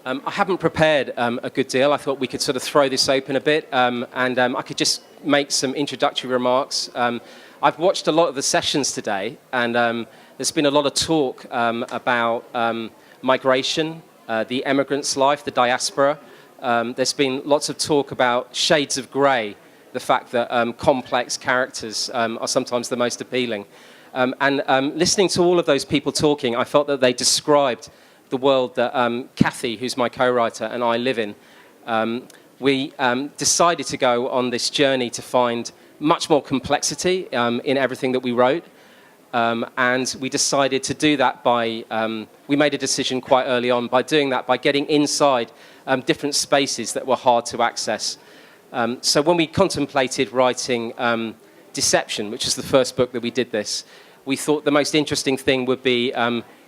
I haven't prepared a good deal. I thought we could sort of throw this open a bit, and I could just make some introductory remarks. I've watched a lot of the sessions today, and there's been a lot of talk about migration, the emigrant's life, the diaspora. There's been lots of talk about shades of grey, the fact that complex characters are sometimes the most appealing. Listening to all of those people talking, I felt that they described the world that Kathy, who's my co-writer, and I live in. We decided to go on this journey to find much more complexity in everything that we wrote. And we decided to do that by, we made a decision quite early on by doing that, by getting inside different spaces that were hard to access. So when we contemplated writing Deception, which is the first book that we did this, we thought the most interesting thing would be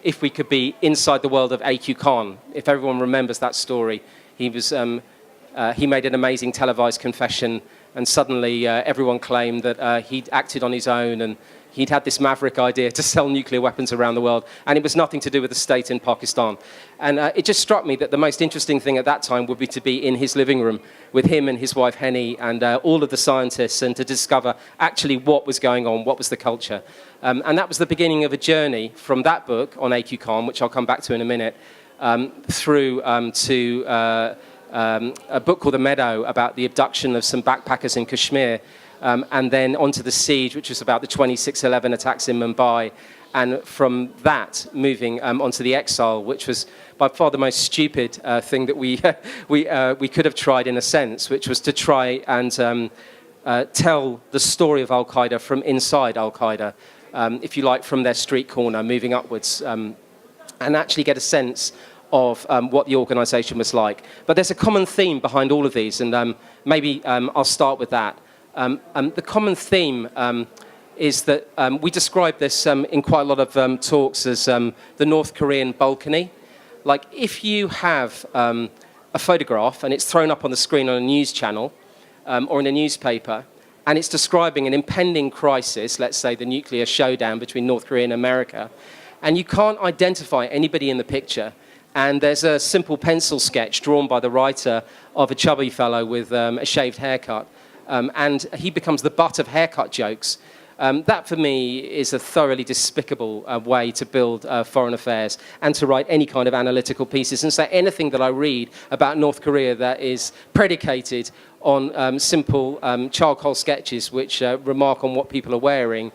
if we could be inside the world of A.Q. Khan. If everyone remembers that story, he made an amazing televised confession, and suddenly everyone claimed that he'd acted on his own and he'd had this maverick idea to sell nuclear weapons around the world, and it was nothing to do with the state in Pakistan. And it just struck me that the most interesting thing at that time would be to be in his living room with him and his wife Henny and all of the scientists, and to discover actually what was going on, what was the culture. And that was the beginning of a journey from that book on A.Q. Khan, which I'll come back to in a minute, through to a book called The Meadow about the abduction of some backpackers in Kashmir, and then onto The Siege, which was about the 26/11 attacks in Mumbai, and from that moving onto The Exile, which was by far the most stupid thing that we could have tried in a sense, which was to try and tell the story of Al-Qaeda from inside Al-Qaeda, if you like, from their street corner, moving upwards, and actually get a sense of what the organisation was like. But there's a common theme behind all of these, and maybe I'll start with that. The common theme is that we describe this in quite a lot of talks as the North Korean balcony. Like, if you have a photograph and it's thrown up on the screen on a news channel or in a newspaper, and it's describing an impending crisis, let's say the nuclear showdown between North Korea and America, and you can't identify anybody in the picture, and there's a simple pencil sketch drawn by the writer of a chubby fellow with a shaved haircut, and he becomes the butt of haircut jokes. That, for me, is a thoroughly despicable way to build foreign affairs and to write any kind of analytical pieces and say anything that I read about North Korea that is predicated on simple charcoal sketches which remark on what people are wearing,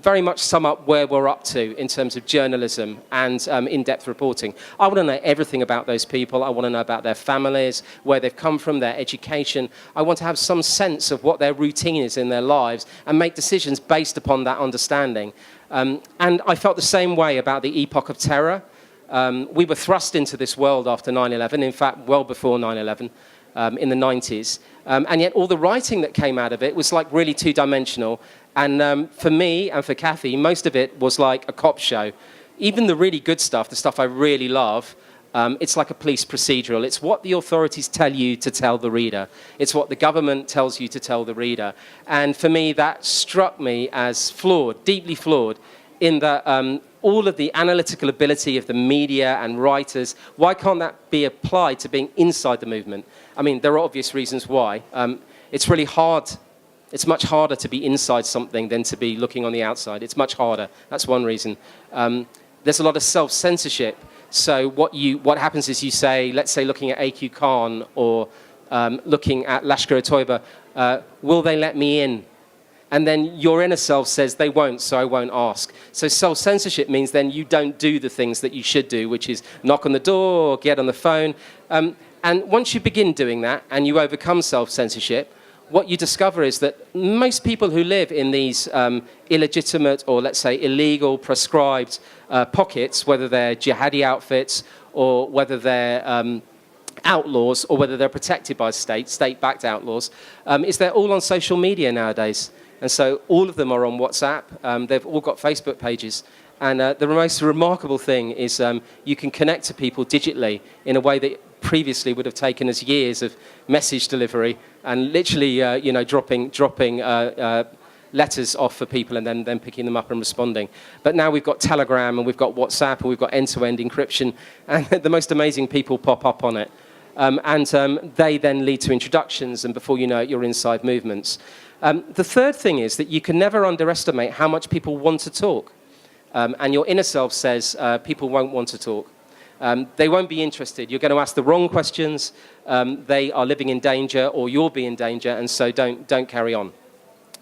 very much sum up where we're up to in terms of journalism and in-depth reporting. I want to know everything about those people. I want to know about their families, where they've come from, their education. I want to have some sense of what their routine is in their lives and make decisions based upon that understanding. And I felt the same way about the epoch of terror. We were thrust into this world after 9/11, in fact, well before 9/11. In the 90s. And yet all the writing that came out of it was like really two-dimensional. And for me and for Kathy, most of it was like a cop show. Even the really good stuff, the stuff I really love, it's like a police procedural. It's what the authorities tell you to tell the reader. It's what the government tells you to tell the reader. And for me, that struck me as flawed, deeply flawed, in that all of the analytical ability of the media and writers, why can't that be applied to being inside the movement? I mean, there are obvious reasons why. It's really hard. It's much harder to be inside something than to be looking on the outside. It's much harder. That's one reason. There's a lot of self-censorship. So what happens is you say, let's say looking at A.Q. Khan or looking at Lashkar-e-Toiba, will they let me in? And then your inner self says, they won't, so I won't ask. So self-censorship means then you don't do the things that you should do, which is knock on the door or get on the phone. And once you begin doing that and you overcome self-censorship, what you discover is that most people who live in these illegitimate or, let's say, illegal, prescribed pockets, whether they're jihadi outfits or whether they're outlaws or whether they're protected by state-backed outlaws, is they're all on social media nowadays. And so all of them are on WhatsApp. They've all got Facebook pages. And the most remarkable thing is you can connect to people digitally in a way that previously would have taken us years of message delivery and literally, dropping letters off for people and then picking them up and responding. But now we've got Telegram and we've got WhatsApp and we've got end-to-end encryption, and the most amazing people pop up on it. They then lead to introductions, and before you know it, you're inside movements. The third thing is that you can never underestimate how much people want to talk. And your inner self says people won't want to talk. They won't be interested. You're going to ask the wrong questions. They are living in danger, or you'll be in danger, and so don't carry on.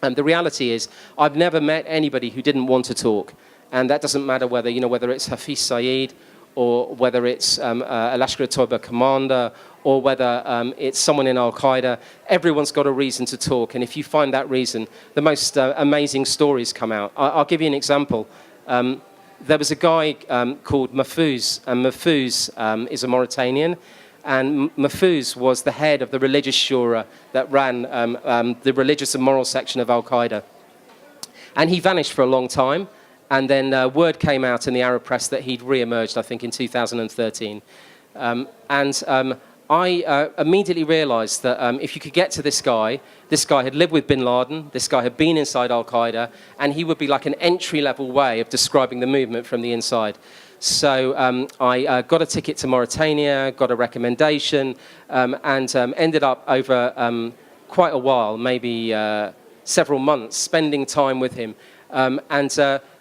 The reality is, I've never met anybody who didn't want to talk, and that doesn't matter whether it's Hafiz Saeed, or whether it's a Lashkar-e-Toiba commander, or whether it's someone in Al-Qaeda. Everyone's got a reason to talk, and if you find that reason, the most amazing stories come out. I'll give you an example. There was a guy called Mahfouz, and Mahfouz is a Mauritanian, and Mahfouz was the head of the religious shura that ran the religious and moral section of Al-Qaeda. And he vanished for a long time, and then word came out in the Arab press that he'd re-emerged, I think, in 2013. I immediately realized that if you could get to this guy had lived with bin Laden, this guy had been inside Al-Qaeda, and he would be like an entry-level way of describing the movement from the inside. So I got a ticket to Mauritania, got a recommendation, and ended up over quite a while, maybe several months, spending time with him.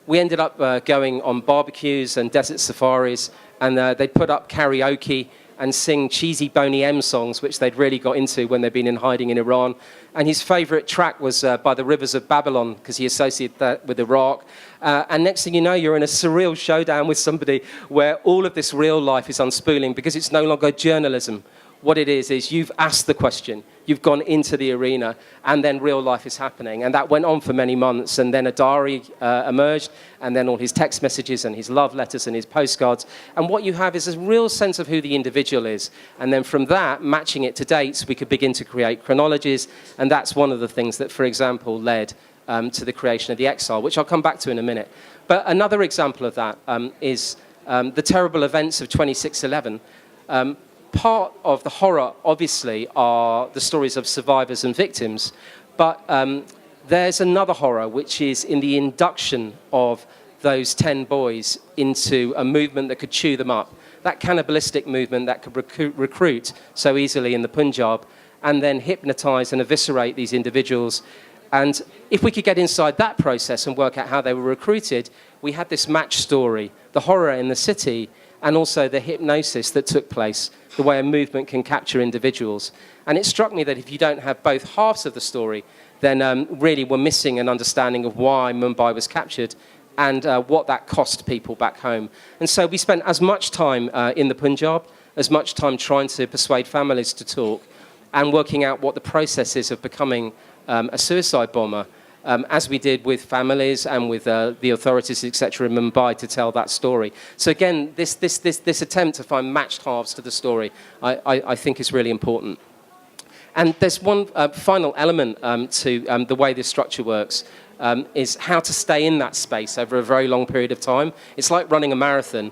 We ended up going on barbecues and desert safaris, and they'd put up karaoke and sing cheesy Boney M songs, which they'd really got into when they'd been in hiding in Iran. And his favorite track was By the Rivers of Babylon, because he associated that with Iraq. And next thing you know, you're in a surreal showdown with somebody where all of this real life is unspooling, because it's no longer journalism. What it is you've asked the question, you've gone into the arena, and then real life is happening. And that went on for many months, and then a diary emerged, and then all his text messages and his love letters and his postcards. And what you have is a real sense of who the individual is. And then from that, matching it to dates, we could begin to create chronologies, and that's one of the things that, for example, led to the creation of the Exile, which I'll come back to in a minute. But another example of that is the terrible events of 26/11. Part of the horror, obviously, are the stories of survivors and victims, but there's another horror, which is in the induction of those 10 boys into a movement that could chew them up, that cannibalistic movement that could recruit so easily in the Punjab, and then hypnotize and eviscerate these individuals. And if we could get inside that process and work out how they were recruited, we had this match story, the horror in the city, and also the hypnosis that took place, the way a movement can capture individuals. And it struck me that if you don't have both halves of the story, then really we're missing an understanding of why Mumbai was captured and what that cost people back home. And so we spent as much time in the Punjab, as much time trying to persuade families to talk, and working out what the process is of becoming a suicide bomber, as we did with families and with the authorities, etc., in Mumbai to tell that story. So again, this attempt to find matched halves to the story, I think is really important. And there's one final element to the way this structure works, is how to stay in that space over a very long period of time. It's like running a marathon.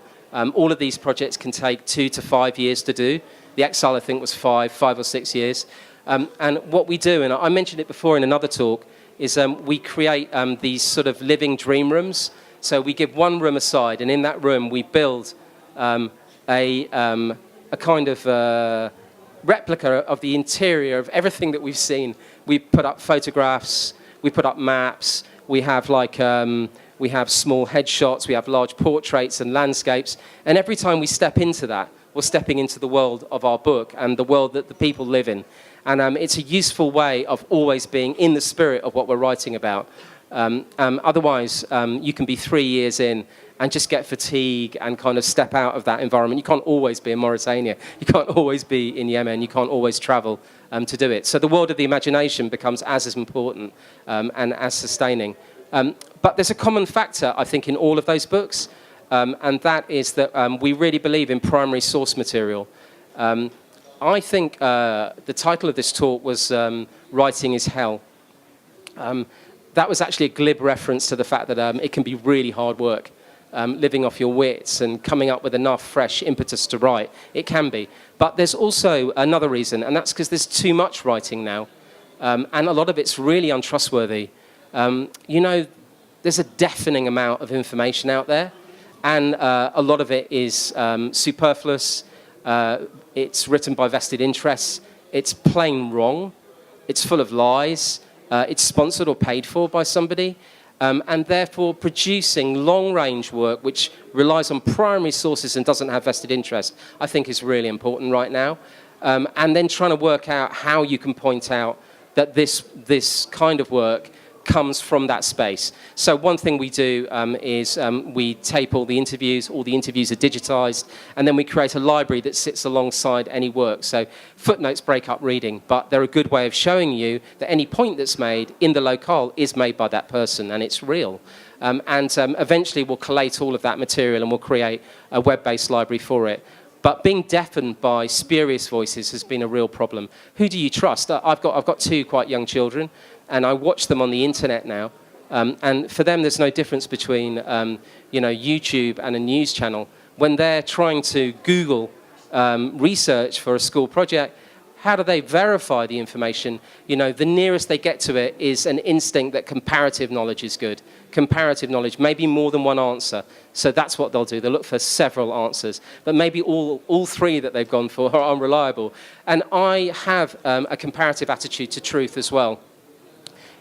All of these projects can take 2 to 5 years to do. The Exile, I think, was 5 or 6 years. And what we do, and I mentioned it before in another talk, is we create these sort of living dream rooms. So we give one room aside, and in that room we build a kind of replica of the interior of everything that we've seen. We put up photographs, we put up maps, we have we have small headshots, we have large portraits and landscapes, and every time we step into that, we're stepping into the world of our book and the world that the people live in. And it's a useful way of always being in the spirit of what we're writing about. Otherwise, you can be 3 years in and just get fatigue and kind of step out of that environment. You can't always be in Mauritania. You can't always be in Yemen. You can't always travel to do it. So the world of the imagination becomes as important and as sustaining. But there's a common factor, I think, in all of those books, and that is that we really believe in primary source material. I think the title of this talk was Writing is Hell. That was actually a glib reference to the fact that it can be really hard work, living off your wits and coming up with enough fresh impetus to write. It can be. But there's also another reason, and that's because there's too much writing now, and a lot of it's really untrustworthy. You know, there's a deafening amount of information out there, and a lot of it is superfluous. It's written by vested interests. It's plain wrong. It's full of lies. It's sponsored or paid for by somebody. And therefore producing long-range work which relies on primary sources and doesn't have vested interest, I think is really important right now. And then trying to work out how you can point out that this kind of work comes from that space. So one thing we do is we tape all the interviews are digitized, and then we create a library that sits alongside any work. So footnotes break up reading, but they're a good way of showing you that any point that's made in the locale is made by that person, and it's real. Eventually we'll collate all of that material and we'll create a web-based library for it. But being deafened by spurious voices has been a real problem. Who do you trust? I've got two quite young children, and I watch them on the internet now. And for them, there's no difference between YouTube and a news channel. When they're trying to Google research for a school project, how do they verify the information? You know, the nearest they get to it is an instinct that comparative knowledge is good. Comparative knowledge, maybe more than one answer. So that's what they'll do. They'll look for several answers. But maybe all three that they've gone for are unreliable. And I have a comparative attitude to truth as well.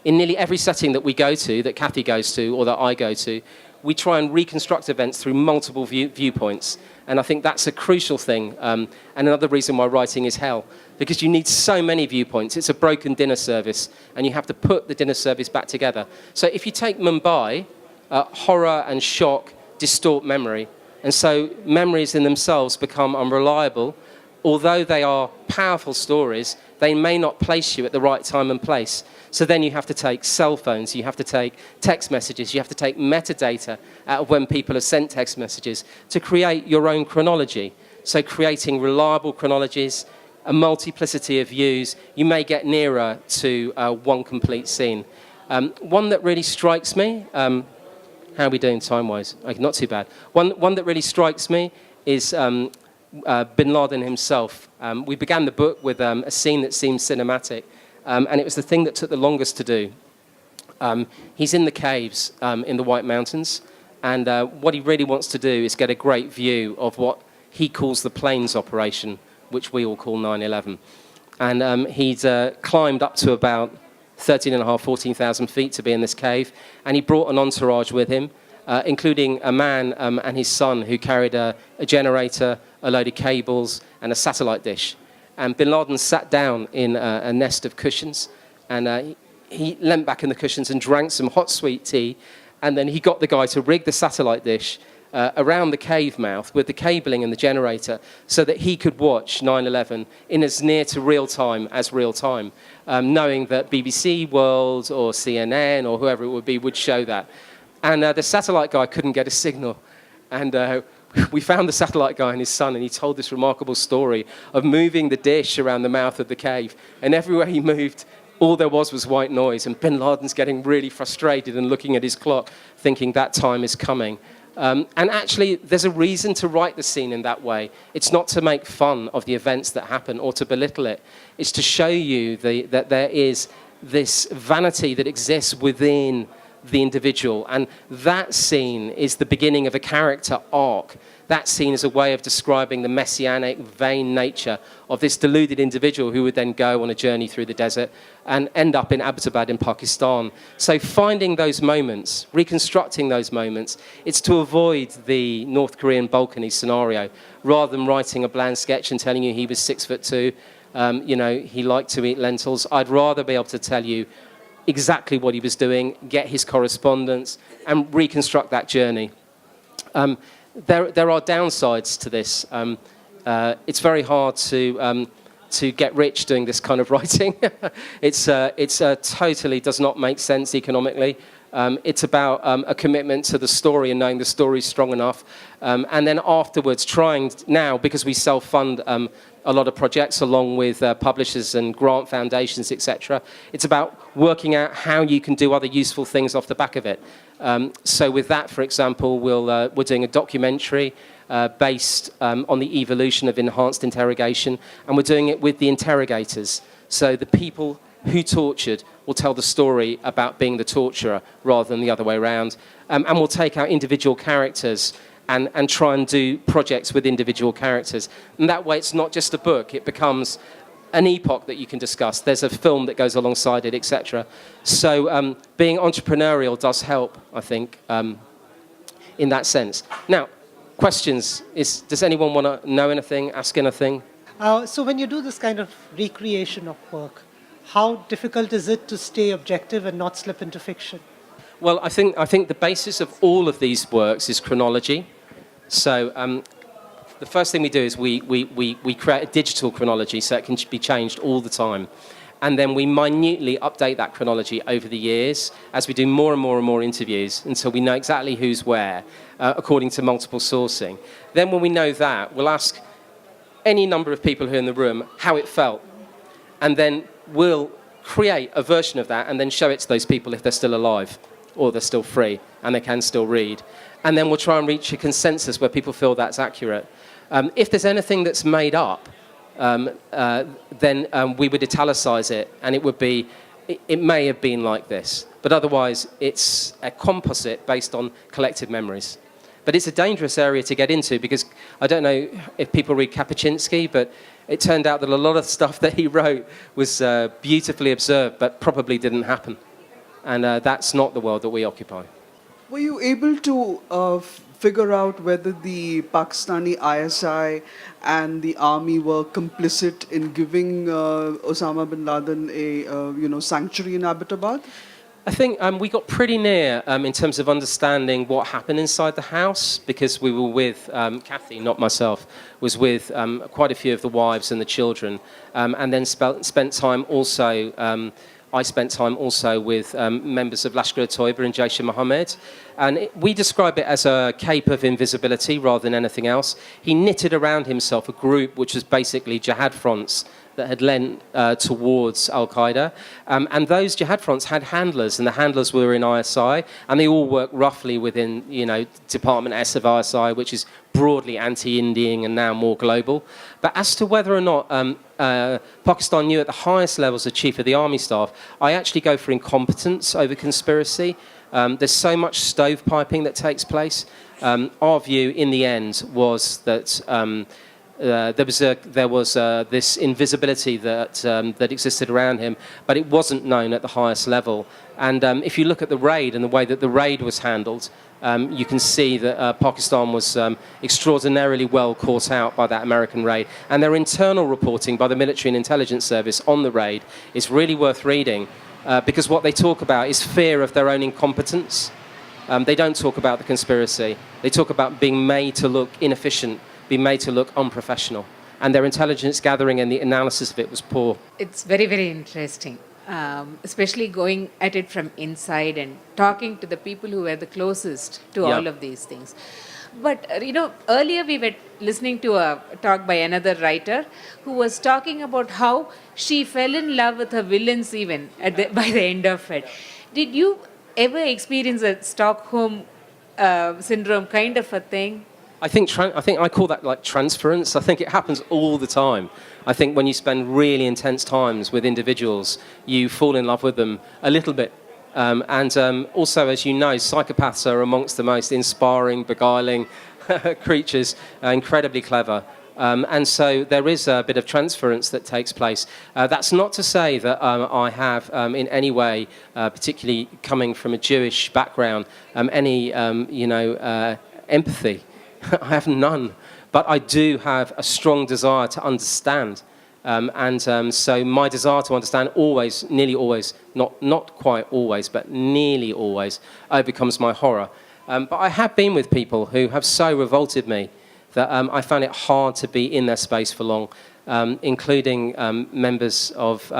In nearly every setting that we go to, that Kathy goes to, or that I go to, we try and reconstruct events through multiple viewpoints. And I think that's a crucial thing. And another reason why writing is hell, because you need so many viewpoints. It's a broken dinner service, and you have to put the dinner service back together. So if you take Mumbai, horror and shock distort memory. And so memories in themselves become unreliable. Although they are powerful stories, they may not place you at the right time and place. So then you have to take cell phones, you have to take text messages, you have to take metadata out of when people have sent text messages to create your own chronology. So creating reliable chronologies, a multiplicity of views, you may get nearer to one complete scene. One that really strikes me, how are we doing time-wise? Okay, not too bad. One that really strikes me is Bin Laden himself. We began the book with a scene that seems cinematic, and it was the thing that took the longest to do. He's in the caves in the White Mountains, and what he really wants to do is get a great view of what he calls the planes operation, which we all call 9/11. And he's climbed up to about 14,000 feet to be in this cave, and he brought an entourage with him, including a man and his son who carried a generator, a load of cables, and a satellite dish. And Bin Laden sat down in a nest of cushions, and he leant back in the cushions and drank some hot sweet tea, and then he got the guy to rig the satellite dish around the cave mouth with the cabling and the generator so that he could watch 9/11 in as near to real time as real time, knowing that BBC World or CNN or whoever it would be would show that. And the satellite guy couldn't get a signal. And we found the satellite guy and his son, and he told this remarkable story of moving the dish around the mouth of the cave. And everywhere he moved, all there was white noise. And Bin Laden's getting really frustrated and looking at his clock, thinking that time is coming. And actually, there's a reason to write the scene in that way. It's not to make fun of the events that happen or to belittle it. It's to show you that there is this vanity that exists within the individual, and that scene is the beginning of a character arc. That scene is a way of describing the messianic, vain nature of this deluded individual who would then go on a journey through the desert and end up in Abbottabad in Pakistan. So finding those moments, reconstructing those moments, it's to avoid the North Korean balcony scenario, rather than writing a bland sketch and telling you he was 6'2", he liked to eat lentils. I'd rather be able to tell you exactly what he was doing, get his correspondence, and reconstruct that journey. There are downsides to this. It's very hard to get rich doing this kind of writing. It's totally does not make sense economically. It's about a commitment to the story and knowing the story is strong enough. And then afterwards trying now, because we self-fund a lot of projects along with publishers and grant foundations, etc. It's about working out how you can do other useful things off the back of it. So with that, for example, we're doing a documentary based on the evolution of enhanced interrogation, and we're doing it with the interrogators. So the people who tortured will tell the story about being the torturer rather than the other way around. And we'll take out individual characters and try and do projects with individual characters. And that way it's not just a book, it becomes an epoch that you can discuss. There's a film that goes alongside it, etc. So being entrepreneurial does help, I think, in that sense. Now, questions. Does anyone want to know anything, ask anything? So when you do this kind of recreation of work, how difficult is it to stay objective and not slip into fiction? Well, I think the basis of all of these works is chronology. So the first thing we do is we create a digital chronology so it can be changed all the time. And then we minutely update that chronology over the years as we do more and more and more interviews until we know exactly who's where, according to multiple sourcing. Then when we know that, we'll ask any number of people who are in the room how it felt. And then we'll create a version of that and then show it to those people if they're still alive or they're still free and they can still read. And then we'll try and reach a consensus where people feel that's accurate. If there's anything that's made up, then we would italicize it, and it would be, it may have been like this, but otherwise it's a composite based on collective memories. But it's a dangerous area to get into because I don't know if people read Kapuscinski, but it turned out that a lot of stuff that he wrote was beautifully observed, but probably didn't happen. And that's not the world that we occupy. Were you able to figure out whether the Pakistani ISI and the army were complicit in giving Osama bin Laden a sanctuary in Abbottabad? I think we got pretty near in terms of understanding what happened inside the house because we were with, Kathy, not myself, was with quite a few of the wives and the children, and then spent time also, I spent time also with members of Lashkar-e-Toiba and Jaish-e-Mohammed, and we describe it as a cape of invisibility rather than anything else. He knitted around himself a group which was basically jihad fronts that had lent towards Al-Qaeda. And those jihad fronts had handlers, and the handlers were in ISI, and they all work roughly within, Department S of ISI, which is broadly anti-Indian and now more global. But as to whether or not Pakistan knew at the highest levels of Chief of the Army Staff, I actually go for incompetence over conspiracy. There's so much stovepiping that takes place. Our view, in the end, was that there was this invisibility that existed around him, but it wasn't known at the highest level. And if you look at the raid and the way that the raid was handled, you can see that Pakistan was extraordinarily well caught out by that American raid. And their internal reporting by the Military and Intelligence Service on the raid is really worth reading, because what they talk about is fear of their own incompetence. They don't talk about the conspiracy. They talk about being made to look inefficient, be made to look unprofessional, and their intelligence gathering and the analysis of it was poor. It's very, very interesting, especially going at it from inside and talking to the people who were the closest to all of these things. But, earlier we were listening to a talk by another writer who was talking about how she fell in love with her villains even by the end of it. Did you ever experience a Stockholm Syndrome kind of a thing? I think I call that like transference. I think it happens all the time. I think when you spend really intense times with individuals, you fall in love with them a little bit. And also, as you know, psychopaths are amongst the most inspiring, beguiling creatures, incredibly clever. And so there is a bit of transference that takes place. That's not to say that I have in any way, particularly coming from a Jewish background, any empathy. I have none, but I do have a strong desire to understand, so my desire to understand always, nearly always, not quite always, but nearly always, overcomes my horror. But I have been with people who have so revolted me that I found it hard to be in their space for long, including members of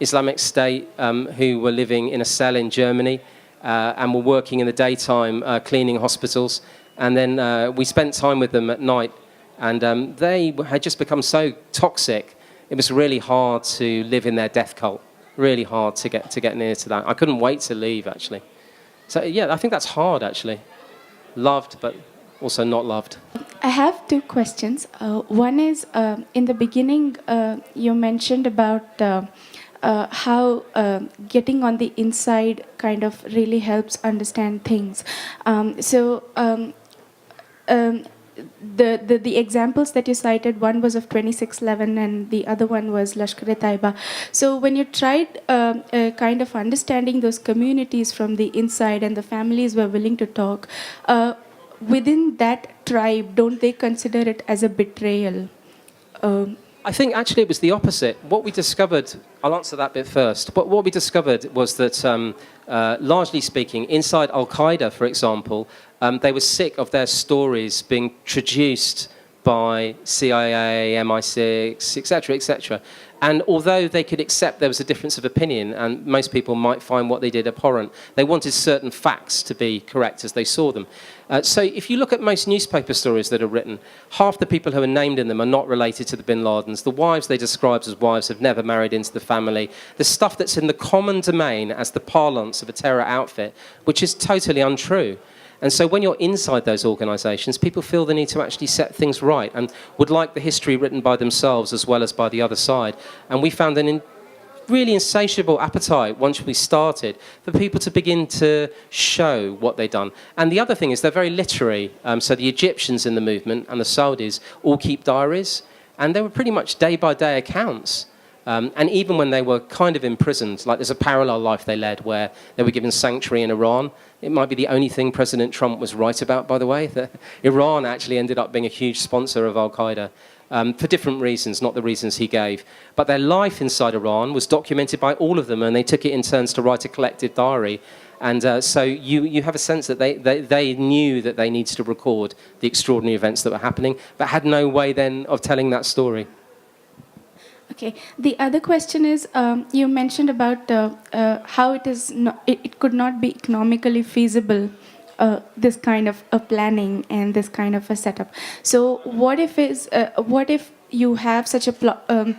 Islamic State who were living in a cell in Germany and were working in the daytime cleaning hospitals. And then we spent time with them at night, and they had just become so toxic. It was really hard to live in their death cult. Really hard to get near to that. I couldn't wait to leave, actually. So yeah, I think that's hard, actually. Loved, but also not loved. I have two questions. One is, in the beginning, you mentioned about how getting on the inside kind of really helps understand things. The examples that you cited, one was of 2611 and the other one was Lashkar-e-Taiba. So when you tried kind of understanding those communities from the inside and the families were willing to talk, within that tribe, don't they consider it as a betrayal? I think actually it was the opposite. What we discovered, I'll answer that bit first, but what we discovered was that, largely speaking, inside Al-Qaeda, for example, they were sick of their stories being traduced by CIA, MI6, etc., etc. And although they could accept there was a difference of opinion, and most people might find what they did abhorrent, they wanted certain facts to be correct as they saw them. So if you look at most newspaper stories that are written, half the people who are named in them are not related to the bin Ladens. The wives they describe as wives have never married into the family. The stuff that's in the common domain as the parlance of a terror outfit, which is totally untrue. And so when you're inside those organisations, people feel the need to actually set things right and would like the history written by themselves as well as by the other side. And we found an really insatiable appetite once we started for people to begin to show what they've done. And the other thing is they're very literary. So the Egyptians in the movement and the Saudis all keep diaries. And they were pretty much day-by-day accounts. And even when they were kind of imprisoned, like there's a parallel life they led where they were given sanctuary in Iran. It might be the only thing President Trump was right about, by the way. That Iran actually ended up being a huge sponsor of Al-Qaeda for different reasons, not the reasons he gave. But their life inside Iran was documented by all of them, and they took it in turns to write a collective diary. And so you have a sense that they knew that they needed to record the extraordinary events that were happening, but had no way then of telling that story. Okay. The other question is, you mentioned about how it could not be economically feasible, this kind of a planning and this kind of a setup. So what if you have such a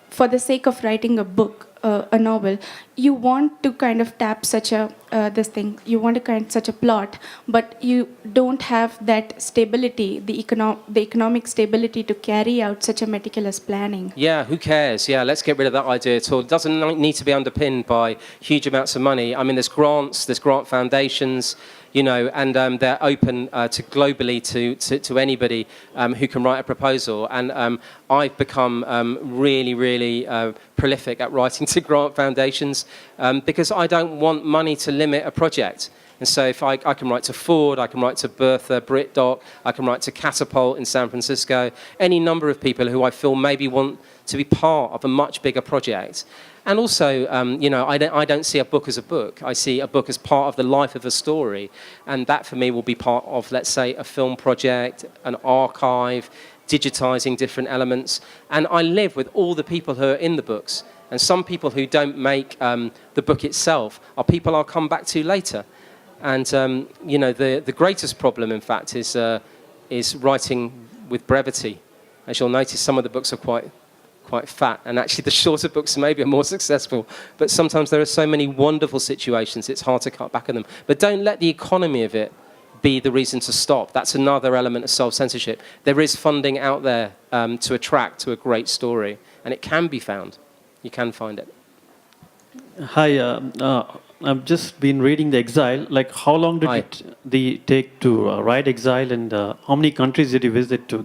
for the sake of writing a book, a novel, you want to kind of tap such a you want to such a plot, but you don't have that stability, the economic stability to carry out such a meticulous planning. Yeah, who cares? Yeah, let's get rid of that idea at all. It doesn't need to be underpinned by huge amounts of money. I mean, there's grants, there's grant foundations, and they're open to globally to anybody who can write a proposal. And I've become really, really prolific at writing to grant foundations because I don't want money to limit a project. And so if I can write to Ford, I can write to Bertha Britdock, I can write to Catapult in San Francisco, any number of people who I feel maybe want to be part of a much bigger project. And also, I don't see a book as a book. I see a book as part of the life of a story. And that, for me, will be part of, let's say, a film project, an archive, digitizing different elements. And I live with all the people who are in the books. And some people who don't make the book itself are people I'll come back to later. And, the greatest problem, in fact, is writing with brevity. As you'll notice, some of the books are quite fat, and actually the shorter books maybe are more successful, but sometimes there are so many wonderful situations it's hard to cut back on them. But don't let the economy of it be the reason to stop. That's another element of self-censorship. There is funding out there to attract to a great story, and it can be found. You can find it. Hi, I've just been reading the Exile. Like, how long did it take to write Exile, and how many countries did you visit to,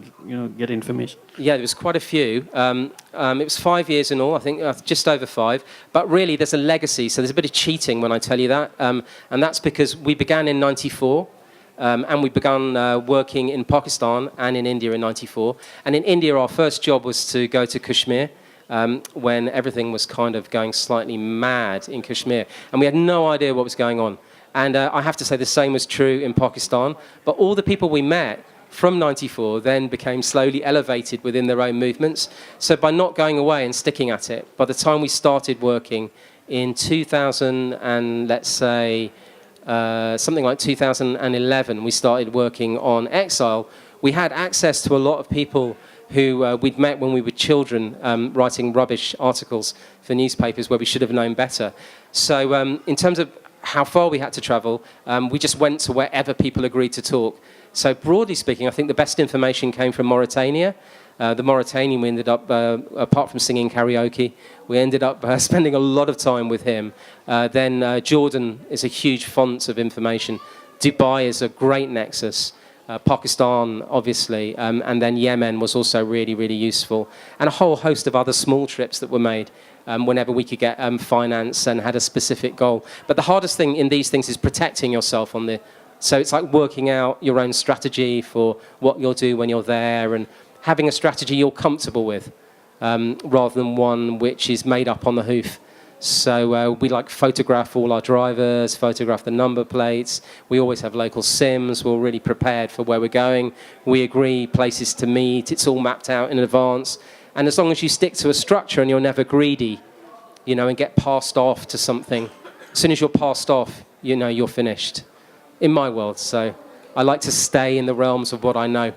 get information? Yeah, there was quite a few. It was 5 years in all, I think, just over 5. But really, there's a legacy, so there's a bit of cheating when I tell you that. And that's because we began in '94, and we began working in Pakistan and in India in '94. And in India, our first job was to go to Kashmir. When everything was kind of going slightly mad in Kashmir. And we had no idea what was going on. And I have to say the same was true in Pakistan. But all the people we met from '94 then became slowly elevated within their own movements. So by not going away and sticking at it, by the time we started working in 2000 and let's say something like 2011, we started working on Exile. We had access to a lot of people who we'd met when we were children, writing rubbish articles for newspapers where we should have known better. So in terms of how far we had to travel. We just went to wherever people agreed to talk. So broadly speaking, I think the best information came from Mauritania. The Mauritanian, we ended up, apart from singing karaoke, we ended up spending a lot of time with him. Then Jordan is a huge font of information. Dubai is a great nexus. Pakistan, obviously, and then Yemen was also really, really useful. And a whole host of other small trips that were made whenever we could get finance and had a specific goal. But the hardest thing in these things is protecting yourself on the... So it's like working out your own strategy for what you'll do when you're there and having a strategy you're comfortable with rather than one which is made up on the hoof. So we like photograph all our drivers, photograph the number plates. We always have local sims. We're really prepared for where we're going. We agree places to meet. It's all mapped out in advance. And as long as you stick to a structure and you're never greedy, you know, and get passed off to something, as soon as you're passed off, you know, you're finished. In my world. So I like to stay in the realms of what I know.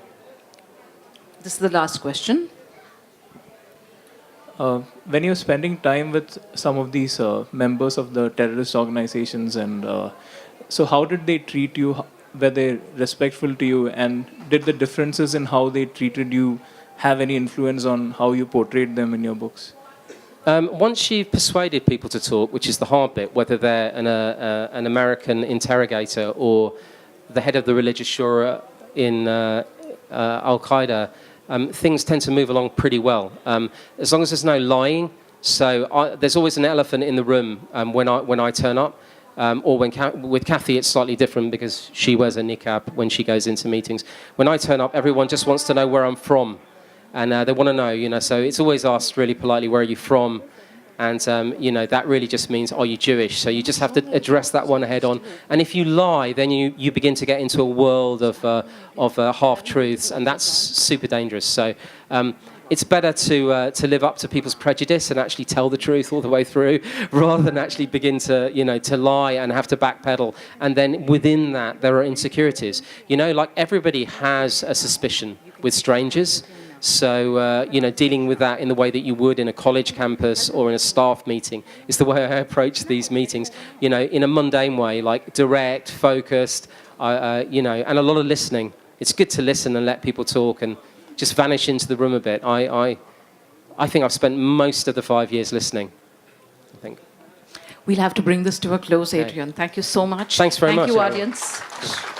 This is the last question. When you're spending time with some of these members of the terrorist organizations, and so how did they treat you? Were they respectful to you? And did the differences in how they treated you have any influence on how you portrayed them in your books? Once you've persuaded people to talk, which is the hard bit, whether they're an American interrogator or the head of the religious shura in Al-Qaeda, things tend to move along pretty well, as long as there's no lying. So there's always an elephant in the room when I turn up, or with Kathy it's slightly different because she wears a niqab when she goes into meetings. When I turn up, everyone just wants to know where I'm from, and they want to know, you know. So it's always asked really politely, where are you from? And, you know, that really just means, are you Jewish? So you just have to address that one head on. And if you lie, then you begin to get into a world of half-truths, and that's super dangerous. So it's better to live up to people's prejudice and actually tell the truth all the way through, rather than actually begin to, you know, to lie and have to backpedal. And then within that, there are insecurities. You know, like everybody has a suspicion with strangers. So, you know, dealing with that in the way that you would in a college campus or in a staff meeting is the way I approach these meetings, you know, in a mundane way, like direct, focused, you know, and a lot of listening. It's good to listen and let people talk and just vanish into the room a bit. I think I've spent most of the 5 years listening, I think. We'll have to bring this to a close, Adrian. Thank you so much. Thanks very much. Thank you, everyone. audience.